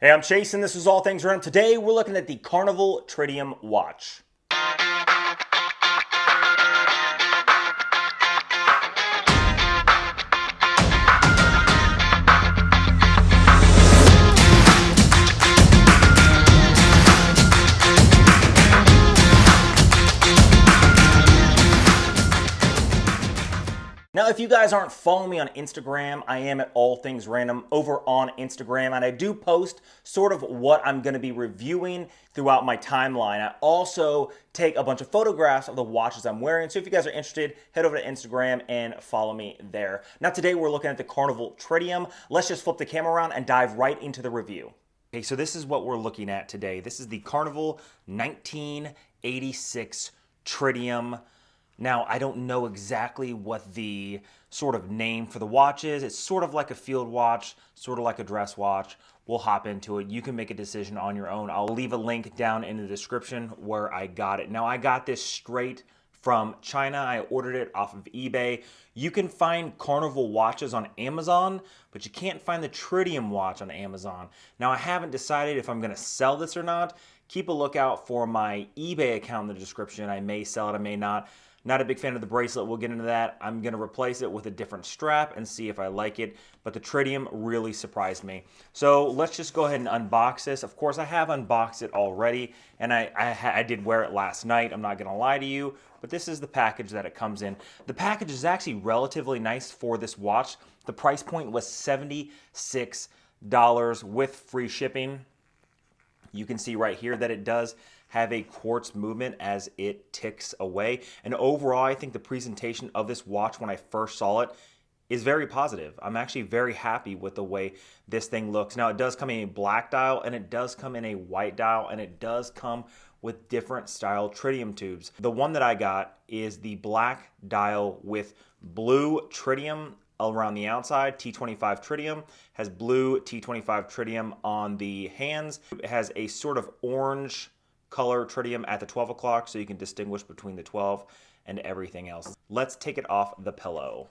Hey, I'm Chase, and this is All Things Random. Today, we're looking at the Carnival Tritium watch. Now, if you guys aren't following me on Instagram, I am at All Things Random over on Instagram, and I do post sort of what I'm going to be reviewing throughout my timeline. I also take a bunch of photographs of the watches I'm wearing, so if you guys are interested, head over to Instagram and follow me there. Now, today we're looking at the Carnival Tritium. Let's just flip the camera around and dive right into the review. Okay, so this is what we're looking at today. This is the Carnival 1986 Tritium. Now, I don't know exactly what the sort of name for the watch is. It's sort of like a field watch, sort of like a dress watch. We'll hop into it. You can make a decision on your own. I'll leave a link down in the description where I got it. Now, I got this straight from China. I ordered it off of eBay. You can find Carnival watches on Amazon, but you can't find the Tritium watch on Amazon. Now, I haven't decided if I'm going to sell this or not. Keep a lookout for my eBay account in the description. I may sell it, I may not. Not a big fan of the bracelet. We'll get into that. I'm going to replace it with a different strap and see if I like it. But the Tritium really surprised me. So let's just go ahead and unbox this. Of course, I have unboxed it already, and I did wear it last night. I'm not going to lie to you, but this is the package that it comes in. The package is actually relatively nice for this watch. The price point was $76 with free shipping. You can see right here that it does have a quartz movement as it ticks away. And overall, I think the presentation of this watch when I first saw it is very positive. I'm actually very happy with the way this thing looks. Now, it does come in a black dial, and it does come in a white dial, and it does come with different style tritium tubes. The one that I got is the black dial with blue tritium around the outside. T25 Tritium has blue T25 Tritium on the hands. It has a sort of orange color tritium at the 12 o'clock, so you can distinguish between the 12 and everything else. Let's take it off the pillow.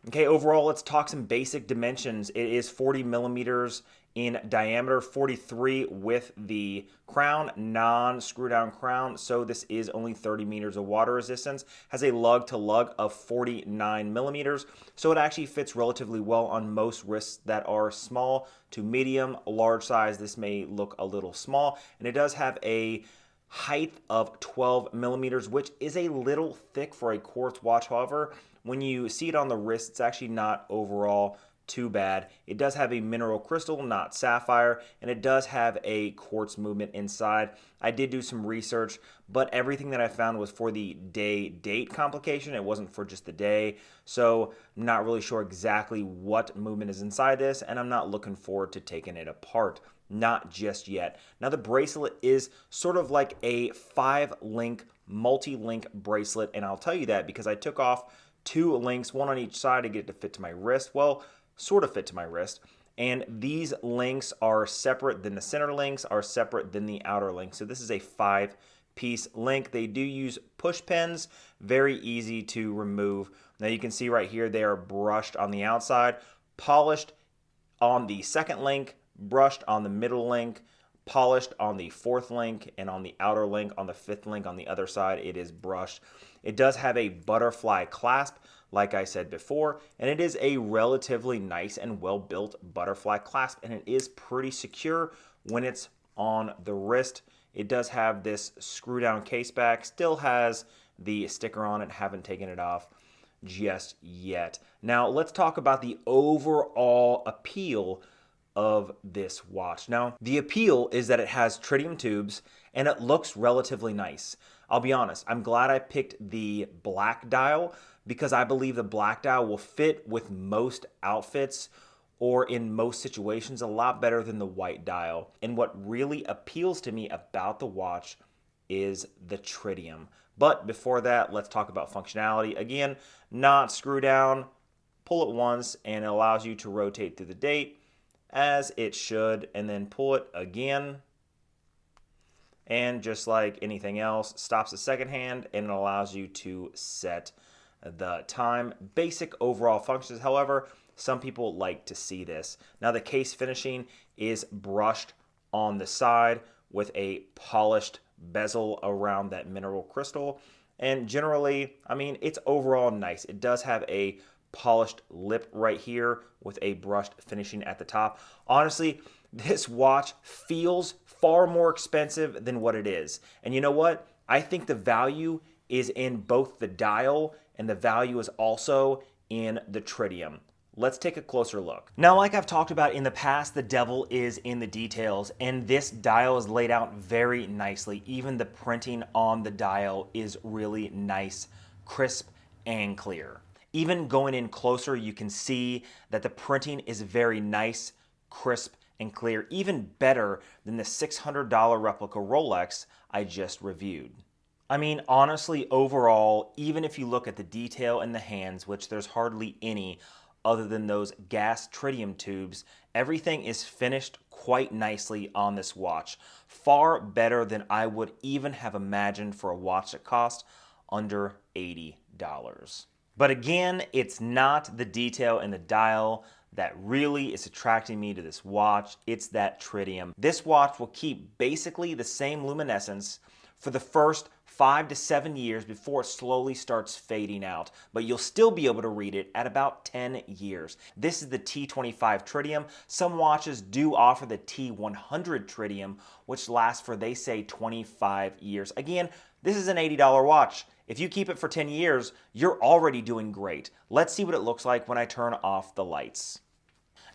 Okay, overall, let's talk some basic dimensions. It is 40 millimeters in diameter, 43 with the crown, non-screw down crown, so this is only 30 meters of water resistance. Has a lug to lug of 49 millimeters, so it actually fits relatively well on most wrists that are small to medium, large size. This may look a little small, and it does have a height of 12 millimeters, which is a little thick for a quartz watch. However, when you see it on the wrist, it's actually not overall too bad. It does have a mineral crystal, not sapphire, and it does have a quartz movement inside. I did do some research, but everything that I found was for the day-date complication. It wasn't for just the day, so I'm not really sure exactly what movement is inside this, and I'm not looking forward to taking it apart. Not just yet. Now, the bracelet is sort of like a 5-link, multi-link bracelet, and I'll tell you that because I took off 2 links, one on each side to get it to fit to my wrist. Well, sort of fit to my wrist. And these links are separate than the center links, are separate than the outer links. So this is a 5-piece link. They do use push pins, very easy to remove. Now you can see right here, they are brushed on the outside, polished on the second link, brushed on the middle link, polished on the 4th link, and on the outer link, on the 5th link on the other side, it is brushed. It does have a butterfly clasp, like I said before, and it is a relatively nice and well-built butterfly clasp, and it is pretty secure when it's on the wrist. It does have this screw-down case back, still has the sticker on it, haven't taken it off just yet. Now, let's talk about the overall appeal of this watch. Now, the appeal is that it has tritium tubes and it looks relatively nice. I'll be honest, I'm glad I picked the black dial because I believe the black dial will fit with most outfits or in most situations a lot better than the white dial. And what really appeals to me about the watch is the tritium. But before that, let's talk about functionality. Again, not screw down, pull it once and it allows you to rotate through the date as it should, and then pull it again, and just like anything else, stops the second hand and it allows you to set the time. Basic overall functions. However, Some people like to see this. Now the case finishing is brushed on the side with a polished bezel around that mineral crystal. And generally, I mean, it's overall nice. It does have a polished lip right here with a brushed finishing at the top. Honestly, this watch feels far more expensive than what it is. And you know what? I think the value is in both the dial and the value is also in the tritium. Let's take a closer look. Now, like I've talked about in the past, the devil is in the details, and this dial is laid out very nicely. Even the printing on the dial is really nice, crisp, and clear. Even going in closer, you can see that the printing is very nice, crisp, and clear, even better than the $600 replica Rolex I just reviewed. I mean, honestly, overall, even if you look at the detail in the hands, which there's hardly any other than those gas tritium tubes, everything is finished quite nicely on this watch. Far better than I would even have imagined for a watch that cost under $80. But again, it's not the detail in the dial that really is attracting me to this watch. It's that tritium. This watch will keep basically the same luminescence for the first 5 to 7 years before it slowly starts fading out, but you'll still be able to read it at about 10 years. This is the T25 Tritium. Some watches do offer the T100 Tritium, which lasts for, they say, 25 years. Again, this is an $80 watch. If you keep it for 10 years, you're already doing great. Let's see what it looks like when I turn off the lights.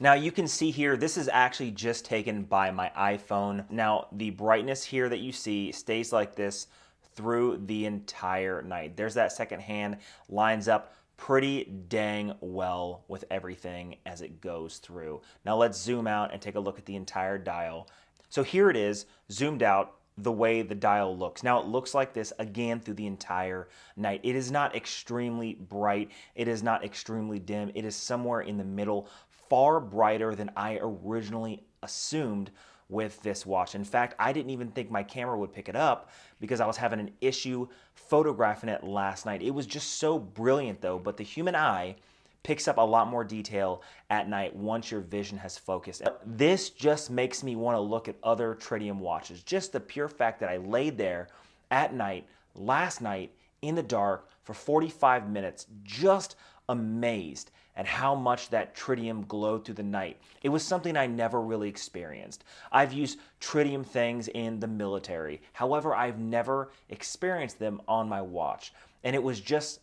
Now you can see here, this is actually just taken by my iPhone. Now the brightness here that you see stays like this through the entire night. There's that second hand, lines up pretty dang well with everything as it goes through. Now let's zoom out and take a look at the entire dial. So here it is, zoomed out, the way the dial looks. Now it looks like this again through the entire night. It is not extremely bright. It is not extremely dim. It is somewhere in the middle, far brighter than I originally assumed with this watch. In fact, I didn't even think my camera would pick it up because I was having an issue photographing it last night. It was just so brilliant though, but the human eye picks up a lot more detail at night once your vision has focused. This just makes me want to look at other tritium watches. Just the pure fact that I laid there at night, last night, in the dark for 45 minutes, just amazed at how much that tritium glowed through the night. It was something I never really experienced. I've used tritium things in the military. However, I've never experienced them on my watch. And it was just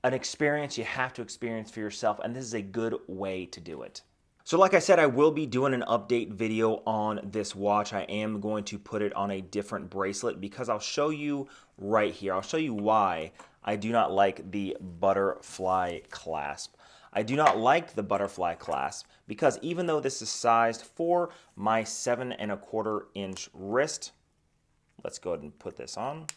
an experience you have to experience for yourself, and this is a good way to do it. So like I said, I will be doing an update video on this watch. I am going to put it on a different bracelet because I'll show you right here. I'll show you why I do not like the butterfly clasp. I do not like the butterfly clasp because even though this is sized for my 7¼ inch wrist, let's go ahead and put this on.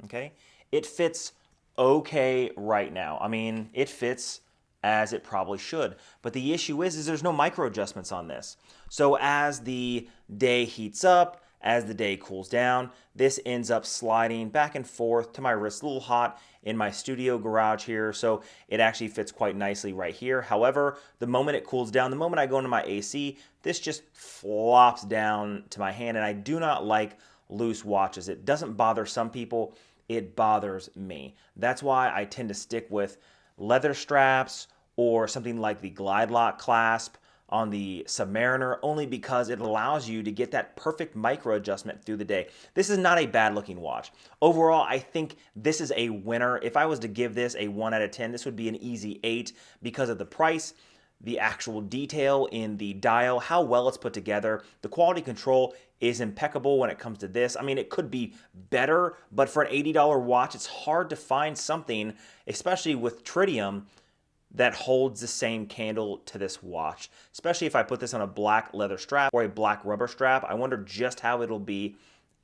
Okay, it fits okay right now. I mean, it fits as it probably should. But the issue is there's no micro adjustments on this. So as the day heats up, as the day cools down, this ends up sliding back and forth to my wrist. A little hot in my studio garage here, so it actually fits quite nicely right here. However, the moment it cools down, the moment I go into my AC, this just flops down to my hand, and I do not like loose watches. It doesn't bother some people. It bothers me. That's why I tend to stick with leather straps or something like the Glide Lock clasp on the Submariner, only because it allows you to get that perfect micro adjustment through the day. This is not a bad looking watch. Overall, I think this is a winner. If I was to give this a 1 out of 10, this would be an easy 8 because of the price, the actual detail in the dial, how well it's put together. The quality control is impeccable when it comes to this. I mean, it could be better, but for an $80 watch, it's hard to find something, especially with tritium, that holds the same candle to this watch. Especially if I put this on a black leather strap or a black rubber strap. I wonder just how it'll be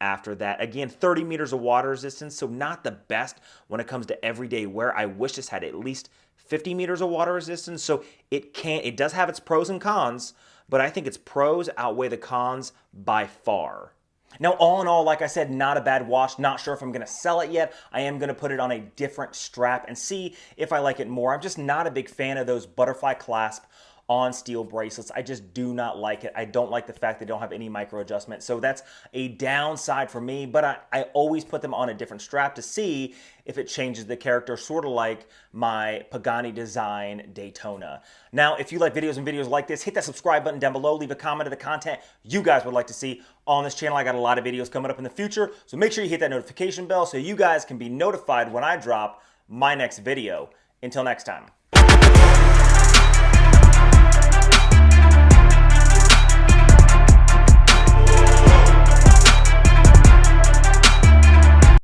after that. Again, 30 meters of water resistance, so not the best when it comes to everyday wear. I wish this had at least 50 meters of water resistance, so it does have its pros and cons, but I think its pros outweigh the cons by far. Now, all in all, like I said, not a bad watch. Not sure if I'm going to sell it yet. I am going to put it on a different strap and see if I like it more. I'm just not a big fan of those butterfly clasp on steel bracelets. I just do not like it. I don't like the fact they don't have any micro adjustment. So that's a downside for me, but I always put them on a different strap to see if it changes the character, sort of like my Pagani design Daytona. Now, if you like videos like this, hit that subscribe button down below. Leave a comment of the content you guys would like to see on this channel. I got a lot of videos coming up in the future, so make sure you hit that notification bell so you guys can be notified when I drop my next video. Until next time.